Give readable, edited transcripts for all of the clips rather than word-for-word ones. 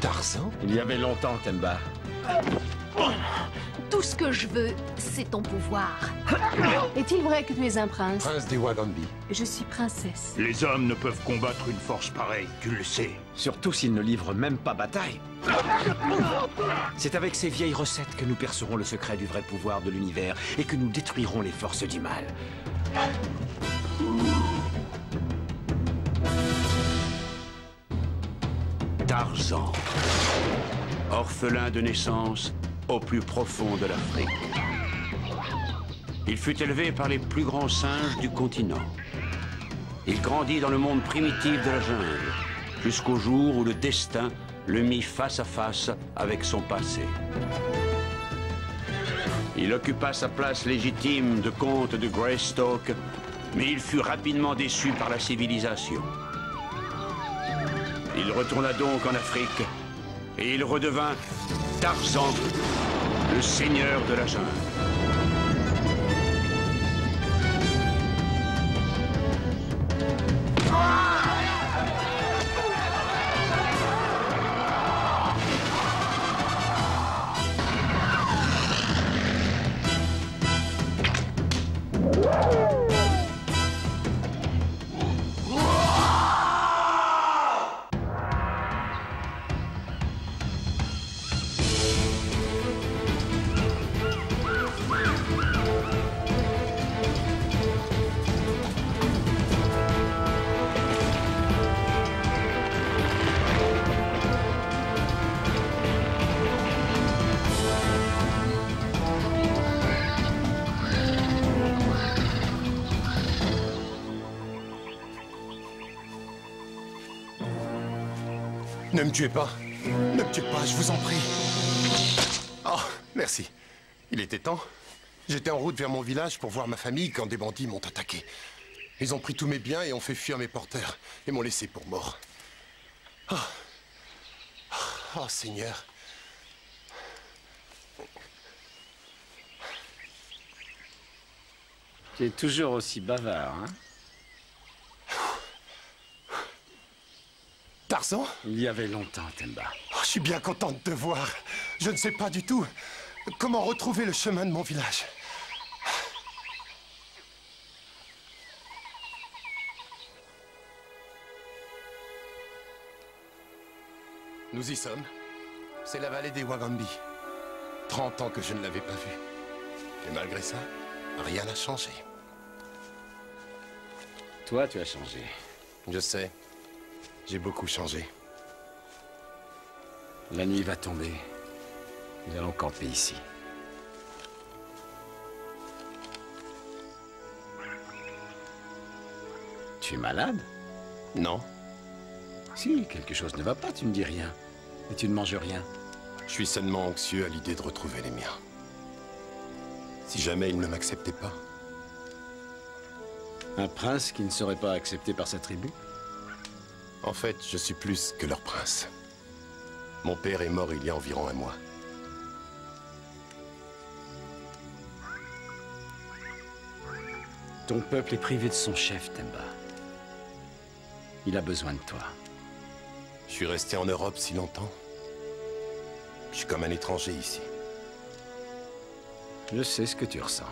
Tarzan? Il y avait longtemps, Temba. Tout ce que je veux, c'est ton pouvoir. Est-il vrai que tu es un prince? Prince des Wagambi. Je suis princesse. Les hommes ne peuvent combattre une force pareille, tu le sais. Surtout s'ils ne livrent même pas bataille. C'est avec ces vieilles recettes que nous percerons le secret du vrai pouvoir de l'univers et que nous détruirons les forces du mal. Tarzan. Orphelin de naissance au plus profond de l'Afrique. Il fut élevé par les plus grands singes du continent. Il grandit dans le monde primitif de la jungle, jusqu'au jour où le destin le mit face à face avec son passé. Il occupa sa place légitime de comte de Greystoke, mais il fut rapidement déçu par la civilisation. Il retourna donc en Afrique et il redevint Tarzan, le seigneur de la jungle. Ne me tuez pas. Ne me tuez pas, je vous en prie. Oh, merci. Il était temps. J'étais en route vers mon village pour voir ma famille quand des bandits m'ont attaqué. Ils ont pris tous mes biens et ont fait fuir mes porteurs et m'ont laissé pour mort. Oh, oh Seigneur. Tu es toujours aussi bavard, hein? Tarzan? Il y avait longtemps, Temba. Oh, je suis bien content de te voir. Je ne sais pas du tout comment retrouver le chemin de mon village. Nous y sommes. C'est la vallée des Wagambi. 30 ans que je ne l'avais pas vue. Et malgré ça, rien n'a changé. Toi, tu as changé. Je sais. J'ai beaucoup changé. La nuit va tomber. Nous allons camper ici. Tu es malade? Non. Si, quelque chose ne va pas, tu ne dis rien. Et tu ne manges rien. Je suis seulement anxieux à l'idée de retrouver les miens. Si jamais ils ne m'acceptaient pas. Un prince qui ne serait pas accepté par sa tribu? En fait, je suis plus que leur prince. Mon père est mort il y a environ un mois. Ton peuple est privé de son chef, Temba. Il a besoin de toi. Je suis resté en Europe si longtemps. Je suis comme un étranger ici. Je sais ce que tu ressens.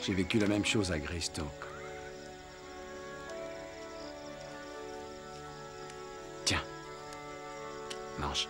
J'ai vécu la même chose à Greystoke. Tiens, mange.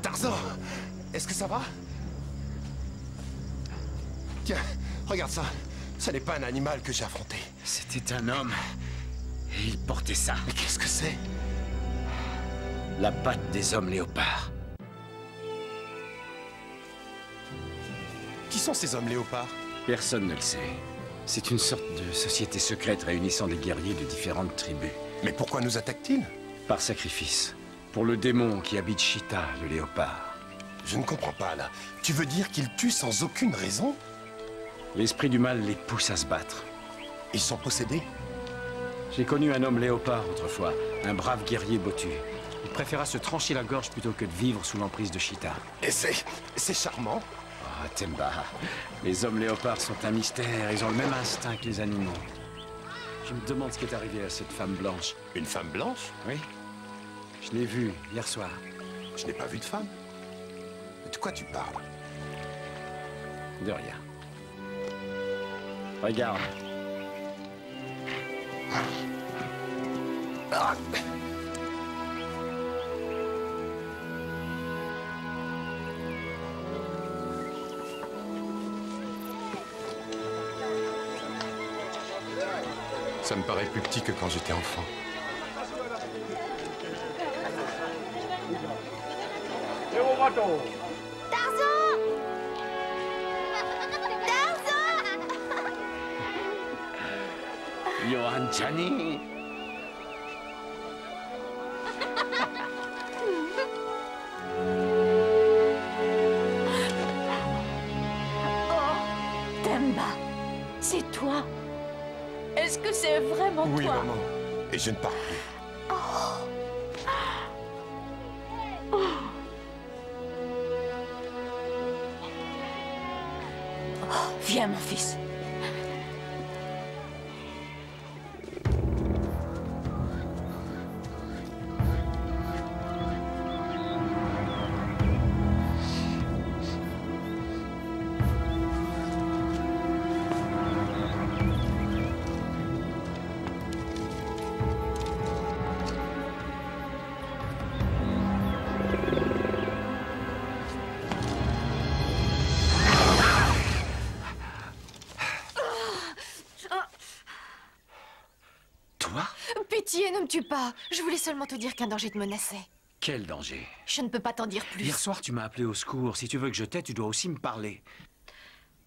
Tarzan, est-ce que ça va? Tiens, regarde ça. Ce n'est pas un animal que j'ai affronté. C'était un homme. Et il portait ça. Mais qu'est-ce que c'est? La patte des hommes léopards. Qui sont ces hommes léopards? Personne ne le sait. C'est une sorte de société secrète réunissant des guerriers de différentes tribus. Mais pourquoi nous attaquent-ils? Par sacrifice. Pour le démon qui habite Cheetah, le léopard. Je ne comprends pas, là. Tu veux dire qu'ils tuent sans aucune raison? L'esprit du mal les pousse à se battre. Ils sont possédés? J'ai connu un homme léopard autrefois, un brave guerrier bottu. Il préféra se trancher la gorge plutôt que de vivre sous l'emprise de Cheetah. Et c'est charmant. Ah, Temba, les hommes léopards sont un mystère, ils ont le même instinct que les animaux. Je me demande ce qui est arrivé à cette femme blanche. Une femme blanche? Oui. Je l'ai vue hier soir. Je n'ai pas vu de femme. De quoi tu parles? De rien. Regarde. Ah. Ça me paraît plus petit que quand j'étais enfant. Tarzan! Johan Chani. Temba, c'est toi. Est-ce que c'est vraiment Oui, toi? maman. Et je ne parle plus. Viens, mon fils. Pitié, ne me tue pas. Je voulais seulement te dire qu'un danger te menaçait. Quel danger? Je ne peux pas t'en dire plus. Hier soir, tu m'as appelé au secours. Si tu veux que je t'aide, tu dois aussi me parler.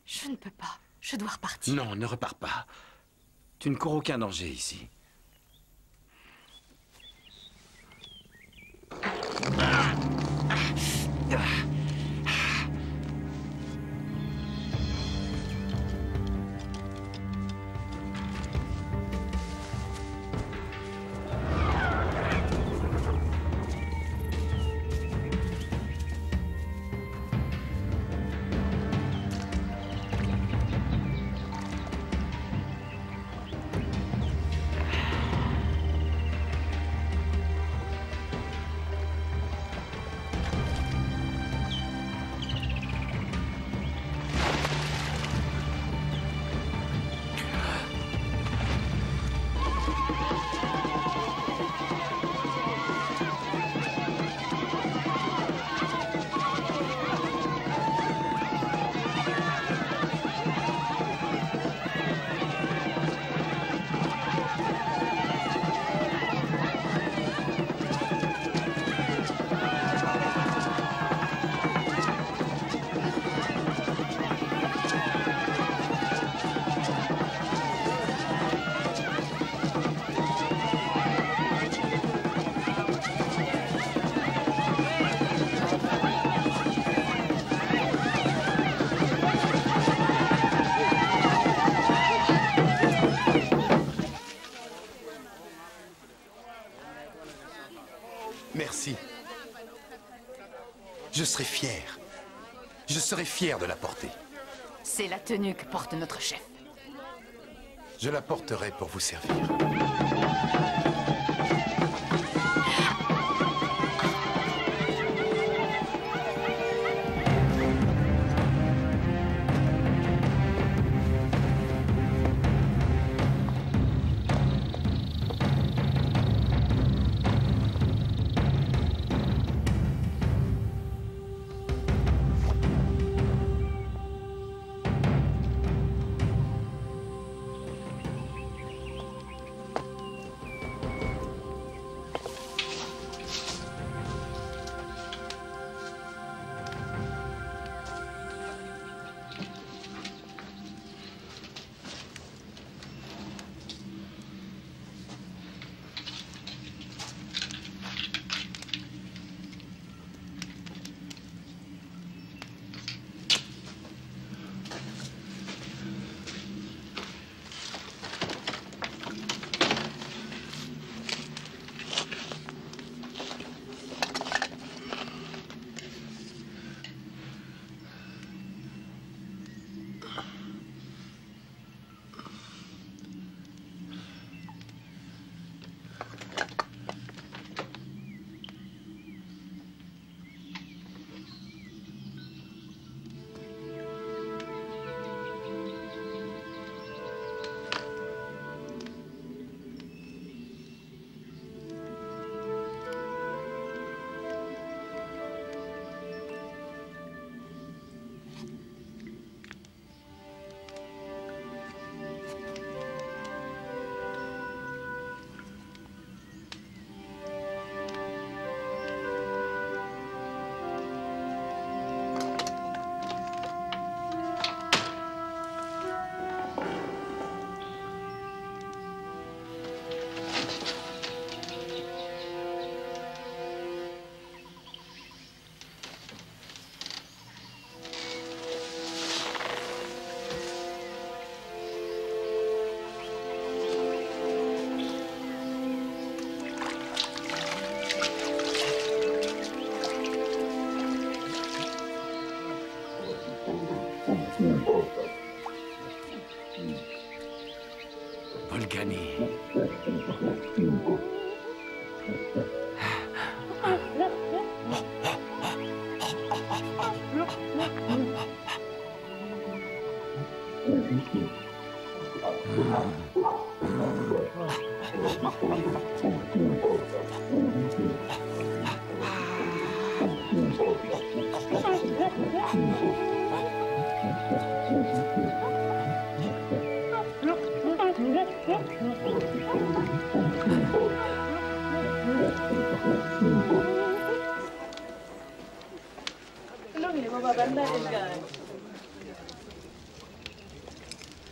Je ne peux pas. Je dois repartir. Non, ne repars pas. Tu ne cours aucun danger ici. Merci. Je serai fier. Je serai fier de la porter. C'est la tenue que porte notre chef. Je la porterai pour vous servir.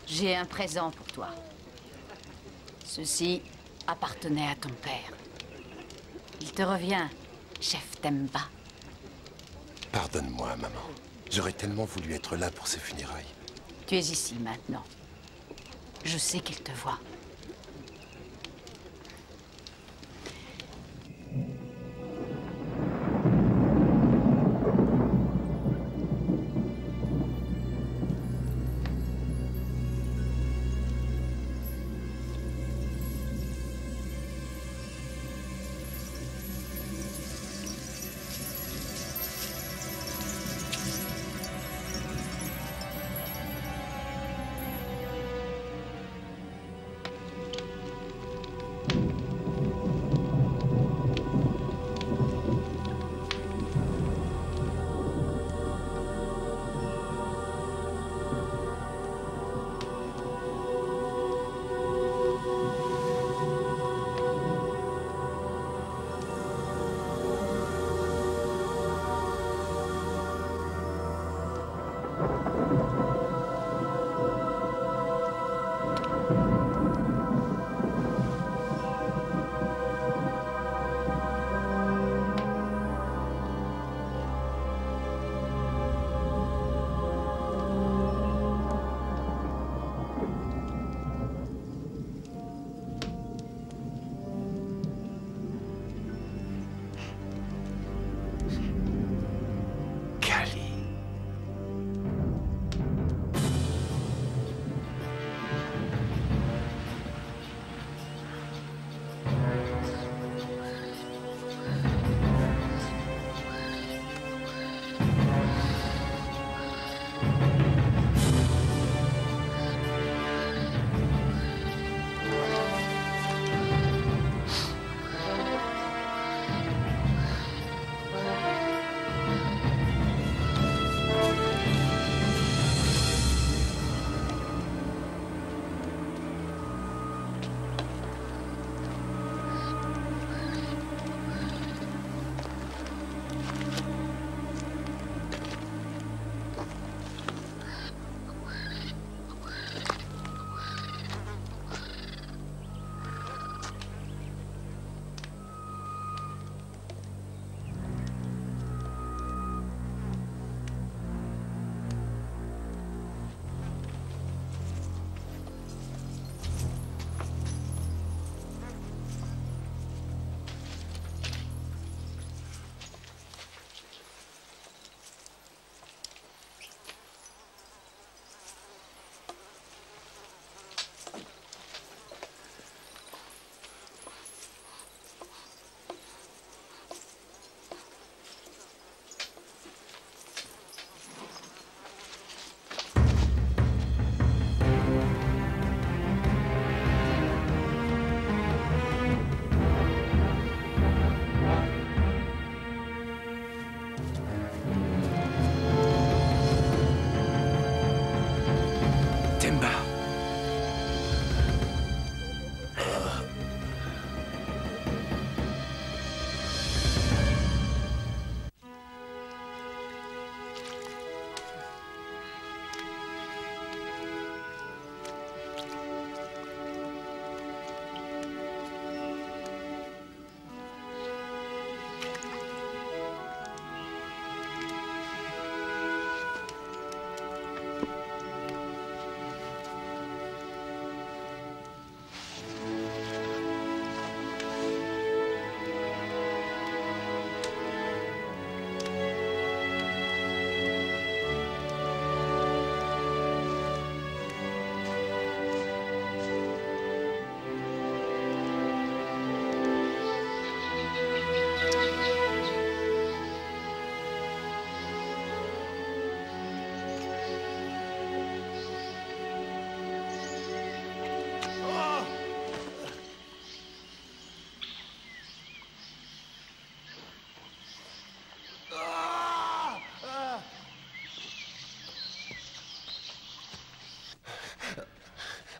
J'ai un présent pour toi. Ceci appartenait à ton père. Il te revient, chef Temba. Pardonne-moi, maman. J'aurais tellement voulu être là pour ces funérailles. Tu es ici maintenant. Je sais qu'il te voit.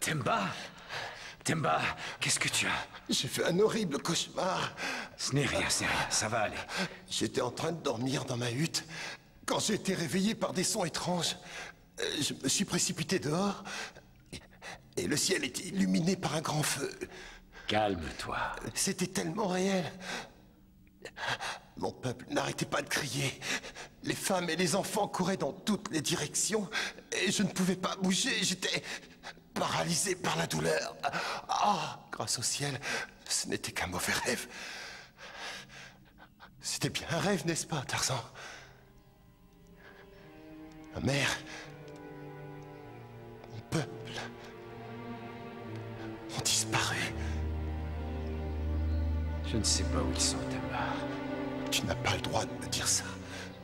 Temba? Temba, qu'est-ce que tu as? J'ai fait un horrible cauchemar. Ce n'est rien, ça va aller. J'étais en train de dormir dans ma hutte quand j'ai été réveillé par des sons étranges. Je me suis précipité dehors et le ciel était illuminé par un grand feu. Calme-toi. C'était tellement réel. Mon peuple n'arrêtait pas de crier. Les femmes et les enfants couraient dans toutes les directions et je ne pouvais pas bouger. J'étais paralysé par la douleur. Ah, grâce au ciel, ce n'était qu'un mauvais rêve. C'était bien un rêve, n'est-ce pas, Tarzan? Ma mère, mon peuple ont disparu. Je ne sais pas où ils sont, Temba. Tu n'as pas le droit de me dire ça.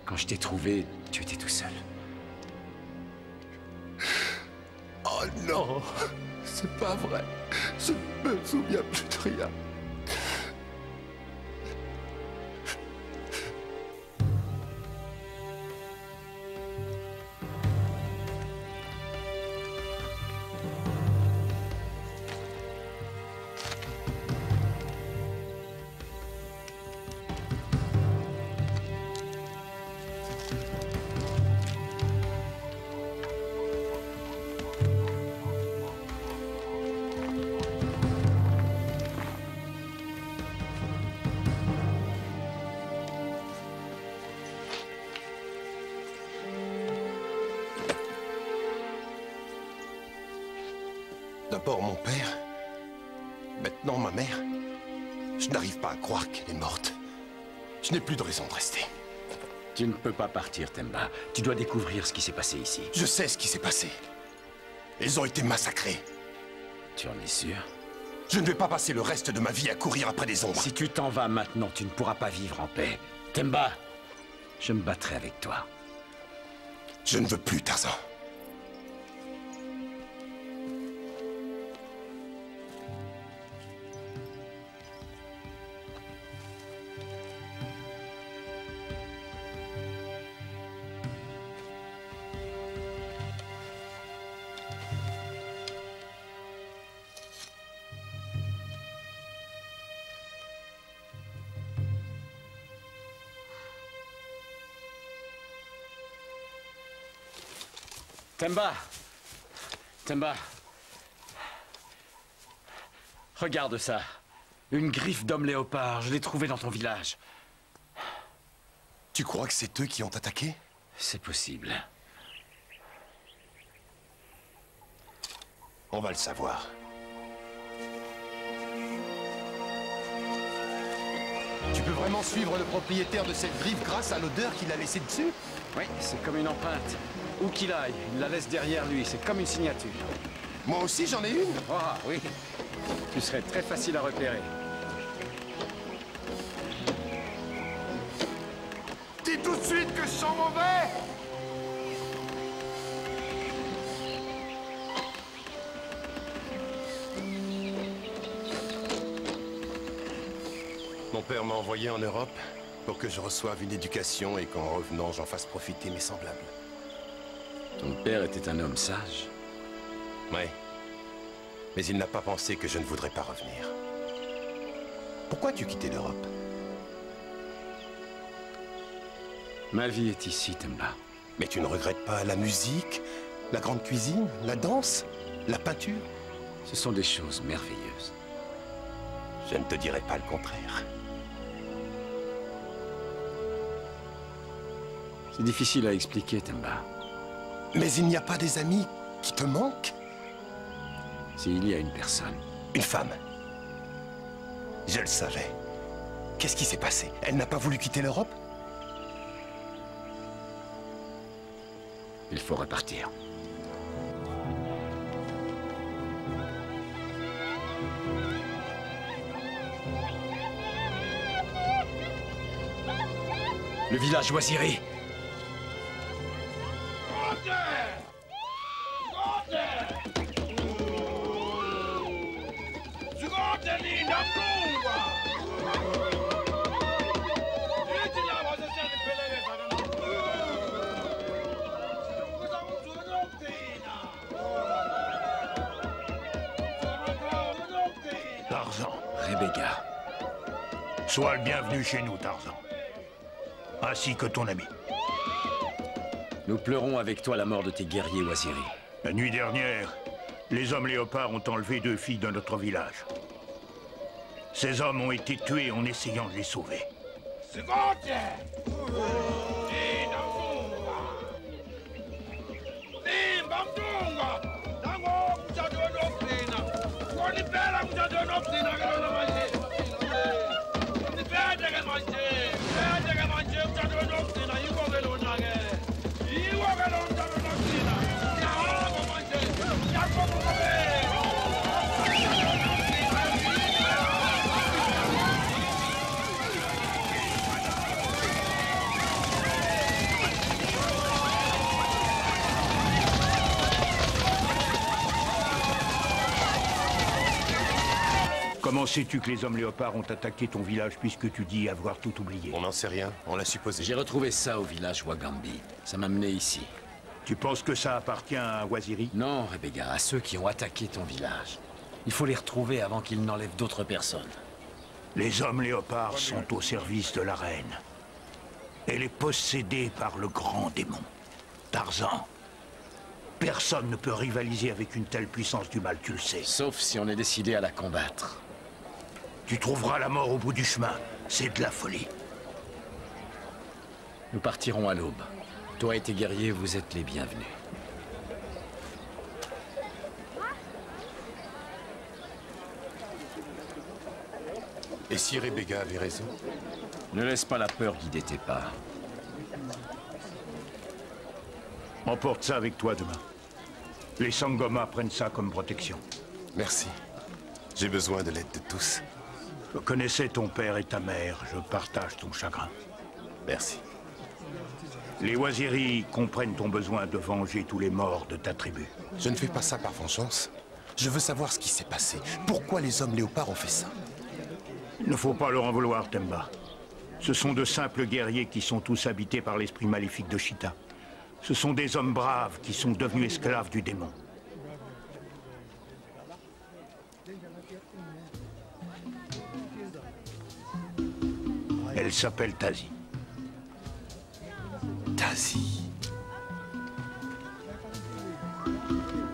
Quand je t'ai trouvé, tu étais tout seul. Oh non, c'est pas vrai. Je ne me souviens plus de rien. D'abord mon père, maintenant ma mère. Je n'arrive pas à croire qu'elle est morte. Je n'ai plus de raison de rester. Tu ne peux pas partir, Temba. Tu dois découvrir ce qui s'est passé ici. Je sais ce qui s'est passé. Ils ont été massacrés. Tu en es sûr? Je ne vais pas passer le reste de ma vie à courir après des ombres. Si tu t'en vas maintenant, tu ne pourras pas vivre en paix. Temba, je me battrai avec toi. Je ne veux plus, Tarzan. Temba! Temba! Regarde ça. Une griffe d'homme léopard. Je l'ai trouvée dans ton village. Tu crois que c'est eux qui ont attaqué? C'est possible. On va le savoir. Tu peux vraiment suivre le propriétaire de cette griffe grâce à l'odeur qu'il a laissée dessus? Oui, c'est comme une empreinte. Où qu'il aille, il la laisse derrière lui. C'est comme une signature. Moi aussi, j'en ai une. Ah, oui. Tu serais très facile à repérer. Dis tout de suite que je sens mauvais! Mon père m'a envoyé en Europe pour que je reçoive une éducation et qu'en revenant, j'en fasse profiter mes semblables. Ton père était un homme sage. Ouais. Mais il n'a pas pensé que je ne voudrais pas revenir. Pourquoi as-tu quitté l'Europe? Ma vie est ici, Temba. Mais tu ne regrettes pas la musique, la grande cuisine, la danse, la peinture? Ce sont des choses merveilleuses. Je ne te dirai pas le contraire. C'est difficile à expliquer, Temba. Mais il n'y a pas des amis qui te manquent? S'il y a une personne. Une femme. Je le savais. Qu'est-ce qui s'est passé? Elle n'a pas voulu quitter l'Europe? Il faut repartir. Le village Waziri. Rebecca. Sois le bienvenu chez nous, Tarzan. Ainsi que ton ami. Nous pleurons avec toi la mort de tes guerriers, Waziri. La nuit dernière, les hommes léopards ont enlevé 2 filles de notre village. Ces hommes ont été tués en essayant de les sauver. Comment sais-tu que les hommes léopards ont attaqué ton village puisque tu dis avoir tout oublié? On n'en sait rien, on l'a supposé. J'ai retrouvé ça au village Wagambi. Ça m'a mené ici. Tu penses que ça appartient à Waziri? Non, Rebecca, à ceux qui ont attaqué ton village. Il faut les retrouver avant qu'ils n'enlèvent d'autres personnes. Les hommes léopards sont au service de la reine. Elle est possédée par le grand démon, Tarzan. Personne ne peut rivaliser avec une telle puissance du mal, tu le sais. Sauf si on est décidé à la combattre. Tu trouveras la mort au bout du chemin. C'est de la folie. Nous partirons à l'aube. Toi et tes guerriers, vous êtes les bienvenus. Et si Rebecca avait raison? Ne laisse pas la peur guider tes pas. Emporte ça avec toi demain. Les Sangoma prennent ça comme protection. Merci. J'ai besoin de l'aide de tous. Je connaissais ton père et ta mère. Je partage ton chagrin. Merci. Les Waziri comprennent ton besoin de venger tous les morts de ta tribu. Je ne fais pas ça par vengeance. Je veux savoir ce qui s'est passé. Pourquoi les hommes léopards ont fait ça? Il ne faut pas leur en vouloir, Temba. Ce sont de simples guerriers qui sont tous habités par l'esprit maléfique de Cheetah. Ce sont des hommes braves qui sont devenus esclaves du démon. Elle s'appelle Tazi. Tazi.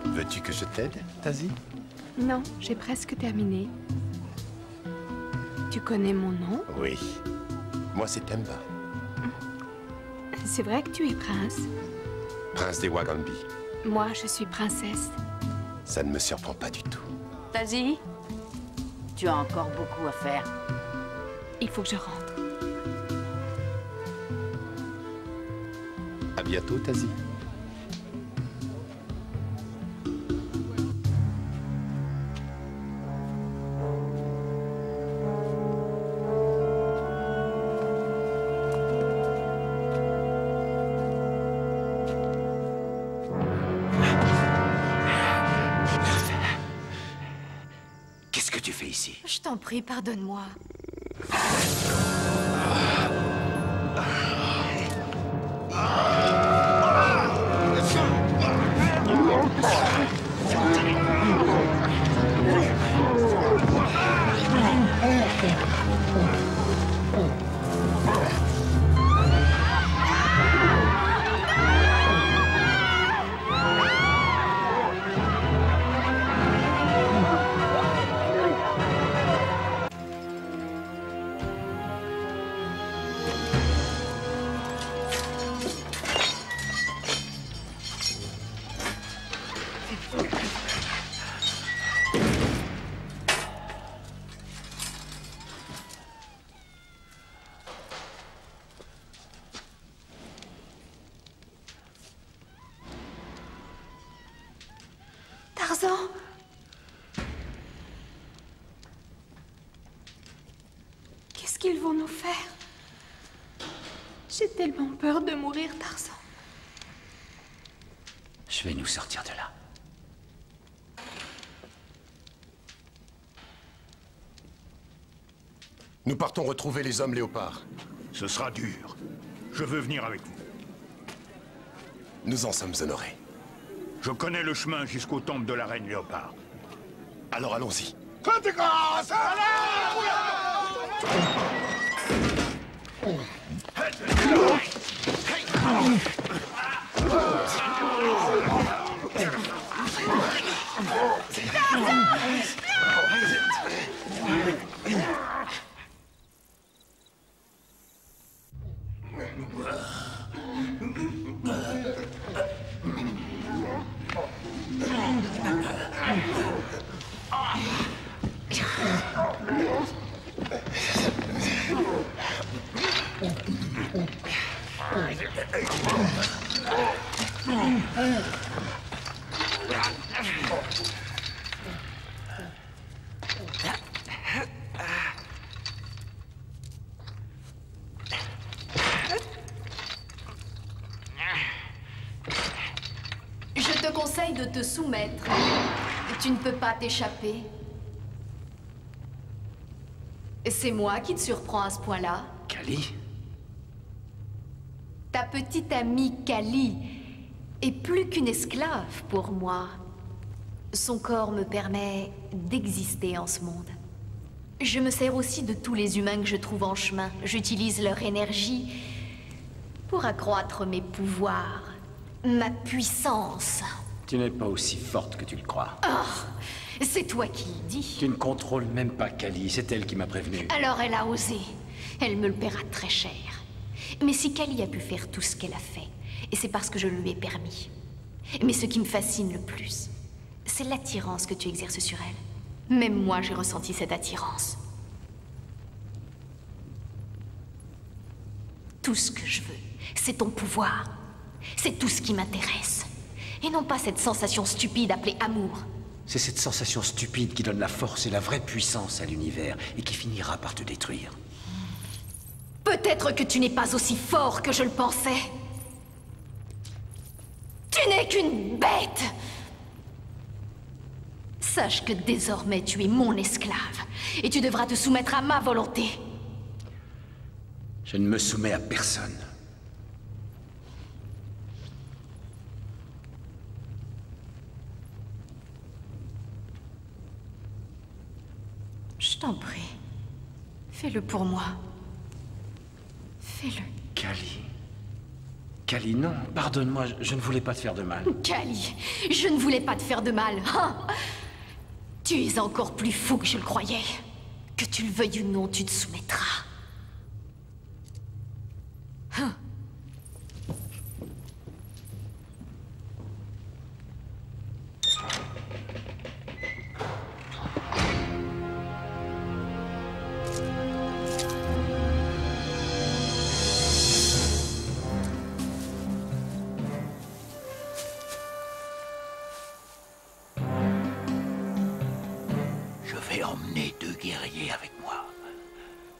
Veux-tu que je t'aide, Tazi? Non, j'ai presque terminé. Tu connais mon nom? Oui. Moi, c'est Temba, C'est vrai que tu es prince. prince des Wagambi. Moi, je suis princesse. Ça ne me surprend pas du tout. Tazi, tu as encore beaucoup à faire. Il faut que je rentre. À bientôt, Tazi. Qu'est-ce que tu fais ici? Je t'en prie, pardonne-moi. Tarzan! Qu'est-ce qu'ils vont nous faire? J'ai tellement peur de mourir, Tarzan. Je vais nous sortir de là. Nous partons retrouver les hommes léopards. Ce sera dur. Je veux venir avec vous. Nous en sommes honorés. Je connais le chemin jusqu'au temple de la reine léopard. Alors allons-y. Je te conseille de te soumettre. Tu ne peux pas t'échapper. C'est moi qui te surprends à ce point-là. Kali? Ta petite amie Kali est plus qu'une esclave pour moi. Son corps me permet d'exister en ce monde. Je me sers aussi de tous les humains que je trouve en chemin. J'utilise leur énergie pour accroître mes pouvoirs, ma puissance. Tu n'es pas aussi forte que tu le crois. Oh, c'est toi qui le dis. Tu ne contrôles même pas Kali, c'est elle qui m'a prévenu. Alors elle a osé. Elle me le paiera très cher. Mais si Kali a pu faire tout ce qu'elle a fait, et c'est parce que je le lui ai permis. Mais ce qui me fascine le plus, c'est l'attirance que tu exerces sur elle. Même moi, j'ai ressenti cette attirance. Tout ce que je veux, c'est ton pouvoir. C'est tout ce qui m'intéresse. Et non pas cette sensation stupide appelée amour. C'est cette sensation stupide qui donne la force et la vraie puissance à l'univers, et qui finira par te détruire. Peut-être que tu n'es pas aussi fort que je le pensais. Tu n'es qu'une bête. Sache que désormais tu es mon esclave, et tu devras te soumettre à ma volonté. Je ne me soumets à personne. Je t'en prie. Fais-le pour moi. Fais-le. Kali. Kali, non, pardonne-moi, je ne voulais pas te faire de mal. Kali, je ne voulais pas te faire de mal. Hein? Tu es encore plus fou que je le croyais. Que tu le veuilles ou non, tu te soumettras. Hein? Je vais emmener 2 guerriers avec moi.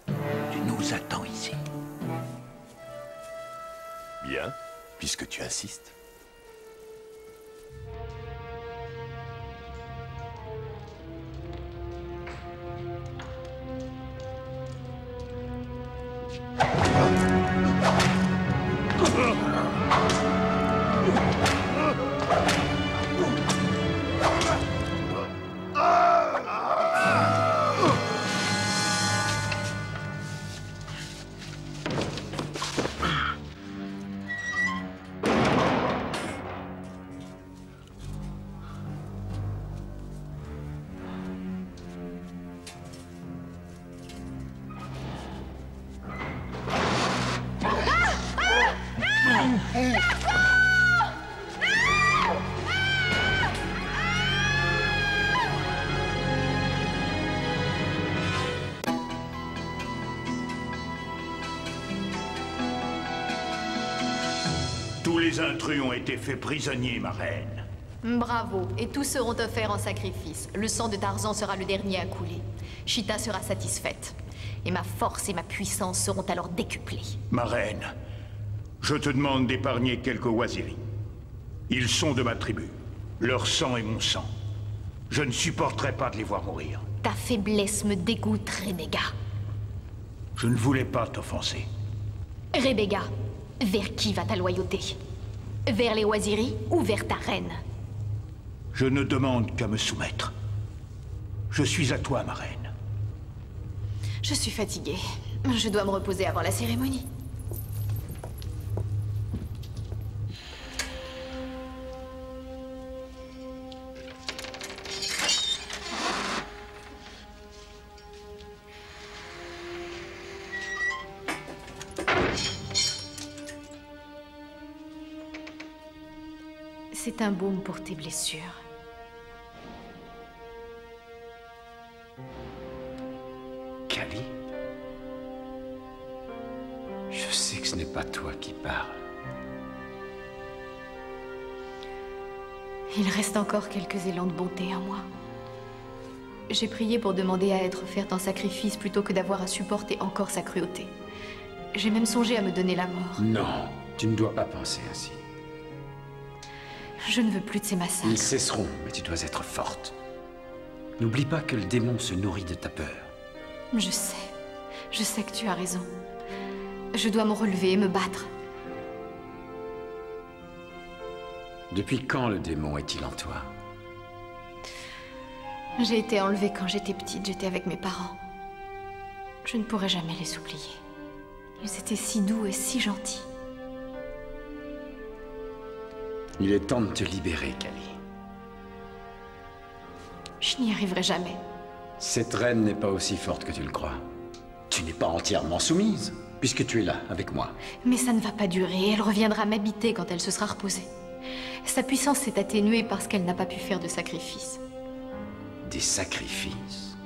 Tu nous attends ici. Bien, puisque tu insistes. Tous les intrus ont été faits prisonniers, ma reine. Bravo, et tous seront offerts en sacrifice. Le sang de Tarzan sera le dernier à couler. Chita sera satisfaite. Et ma force et ma puissance seront alors décuplées. Ma reine, je te demande d'épargner quelques Waziri. Ils sont de ma tribu. Leur sang est mon sang. Je ne supporterai pas de les voir mourir. Ta faiblesse me dégoûte, Rebecca. Je ne voulais pas t'offenser. Rebecca, vers qui va ta loyauté? Vers les Waziri ou vers ta reine? Je ne demande qu'à me soumettre. Je suis à toi, ma reine. Je suis fatiguée. Je dois me reposer avant la cérémonie. C'est un baume pour tes blessures. Kali? Je sais que ce n'est pas toi qui parles. Il reste encore quelques élans de bonté en moi. J'ai prié pour demander à être offerte en sacrifice plutôt que d'avoir à supporter encore sa cruauté. J'ai même songé à me donner la mort. Non, tu ne dois pas penser ainsi. Je ne veux plus de ces massacres. Ils cesseront, mais tu dois être forte. N'oublie pas que le démon se nourrit de ta peur. Je sais que tu as raison. Je dois me relever et me battre. Depuis quand le démon est-il en toi? J'ai été enlevée quand j'étais petite, j'étais avec mes parents. Je ne pourrai jamais les oublier. Ils étaient si doux et si gentils. Il est temps de te libérer, Kali. Je n'y arriverai jamais. Cette reine n'est pas aussi forte que tu le crois. Tu n'es pas entièrement soumise, puisque tu es là, avec moi. Mais ça ne va pas durer, elle reviendra m'habiter quand elle se sera reposée. Sa puissance s'est atténuée parce qu'elle n'a pas pu faire de sacrifices. Des sacrifices?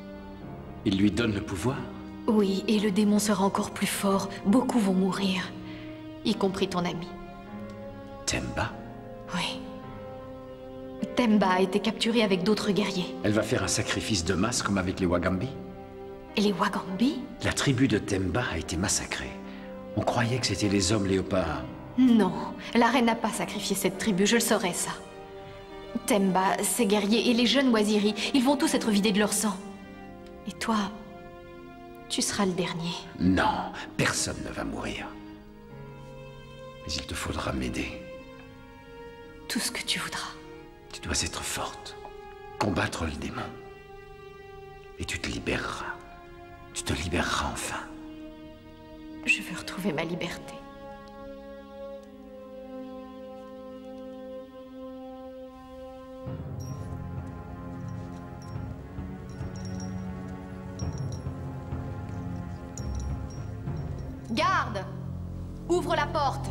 Il lui donne le pouvoir? Oui, et le démon sera encore plus fort. Beaucoup vont mourir, y compris ton ami. Temba? Oui. Temba a été capturée avec d'autres guerriers. Elle va faire un sacrifice de masse comme avec les Wagambi? Et les Wagambi? La tribu de Temba a été massacrée. On croyait que c'était les hommes léopards. Non, la reine n'a pas sacrifié cette tribu, je le saurais, ça. Temba, ses guerriers et les jeunes Waziri, ils vont tous être vidés de leur sang. Et toi, tu seras le dernier. Non, personne ne va mourir. Mais il te faudra m'aider. Tout ce que tu voudras. Tu dois être forte, combattre le démon. Et tu te libéreras. Tu te libéreras enfin. Je veux retrouver ma liberté. Garde! Ouvre la porte!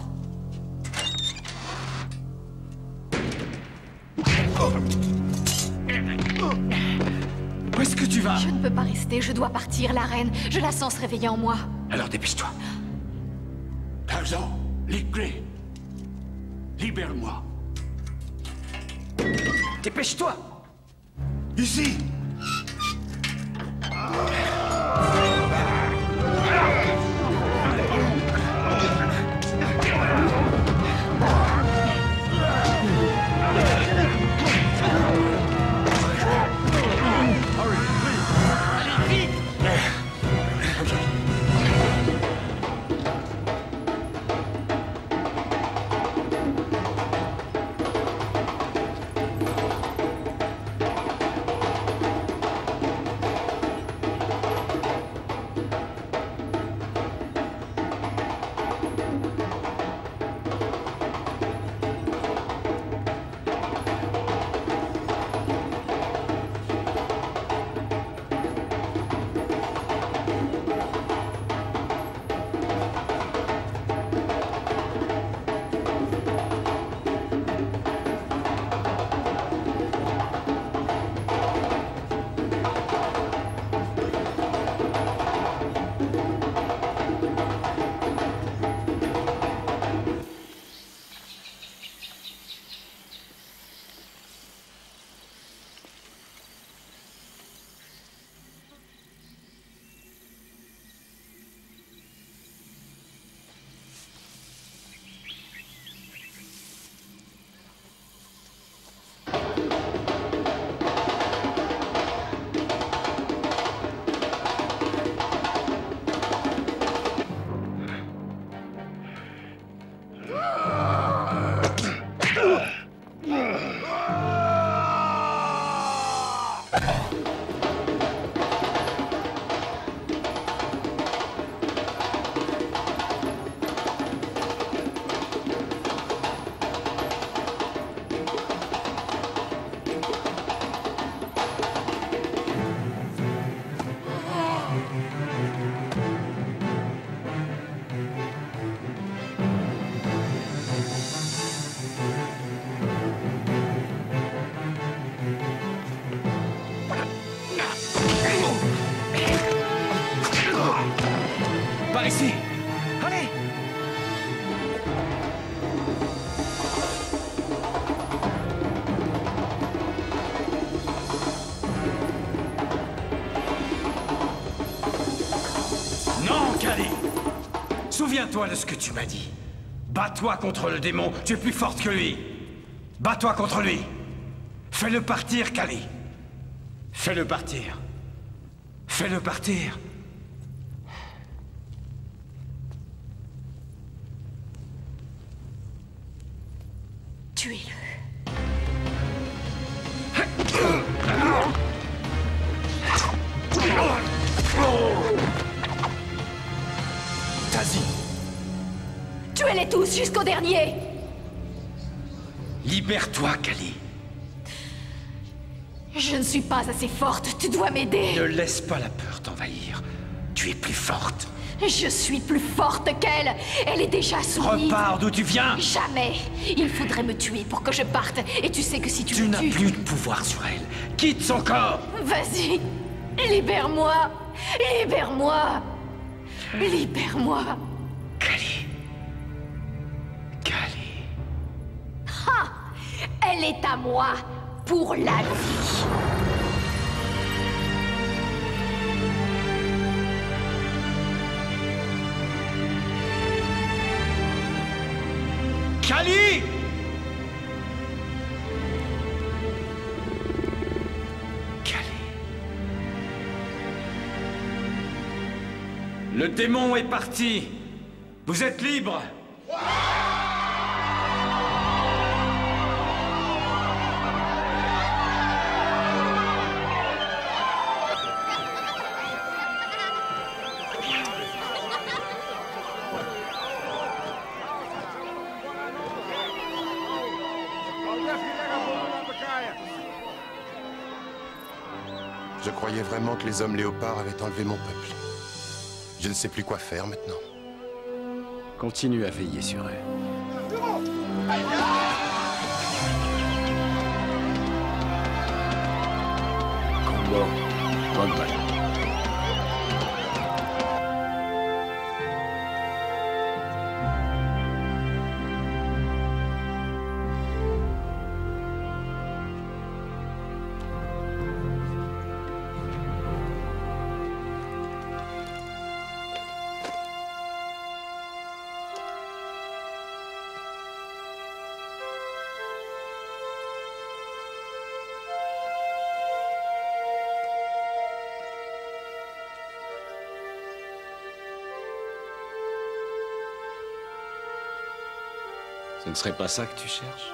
Où est-ce que tu vas? Je ne peux pas rester, je dois partir, la reine. Je la sens se réveiller en moi. Alors dépêche-toi. Tarzan, les clés. Libère-moi. Dépêche-toi! Ici! par ici. Allez! Non, Kali! Souviens-toi de ce que tu m'as dit. Bats-toi contre le démon, tu es plus forte que lui. Bats-toi contre lui. Fais-le partir, Kali. Fais-le partir. Fais-le partir. Tuez-le. Tazi, Tuez-les tous jusqu'au dernier. libère-toi, Kali. Je ne suis pas assez forte, tu dois m'aider. Ne laisse pas la peur t'envahir. Tu es plus forte. Je suis plus forte qu'elle. Elle est déjà soumise. Repars d'où tu viens. Jamais. Il faudrait me tuer pour que je parte. Et tu sais que si tu Tu me n'as tues... plus de pouvoir sur elle. Quitte son corps. Vas-y. Libère-moi. Libère-moi. Libère-moi. Kali. Kali. Ha! Elle est à moi. Pour la vie. Kali! Kali. Le démon est parti. Vous êtes libre. Je croyais vraiment que les hommes léopards avaient enlevé mon peuple. Je ne sais plus quoi faire maintenant. Continue à veiller sur elle. Combo, combat. Ce ne serait pas ça que tu cherches?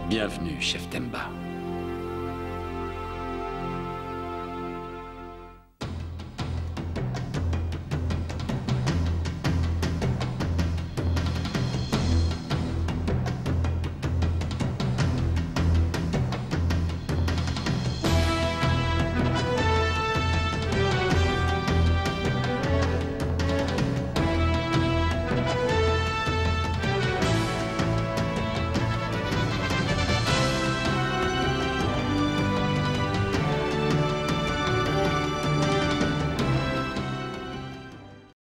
Bienvenue, chef Temba.